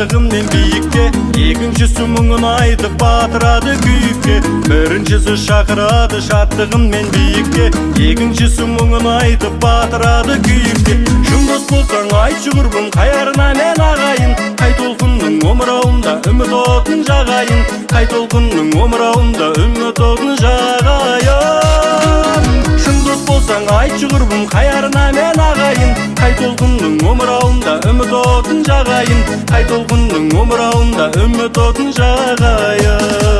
шаттығымен биікке, екіншісі мұңын айтып батырады күйікке. Біріншісі шақырады шаттығымен биікке, екіншісі мұңын айтып батырады күйікке. Шын дос болсаң айтшы құрбым, қайарына мен ағайын, қай толқынның омырауында үміт отын жағайын, қай толқынның омырауында үміт отын жағайын. Шын дос болсаң айтшы құрбым, қайарына мен ағайын, қай толқынның омырауында үміт отын жағайын, қай толқынның омырауында үміт отын жағайын.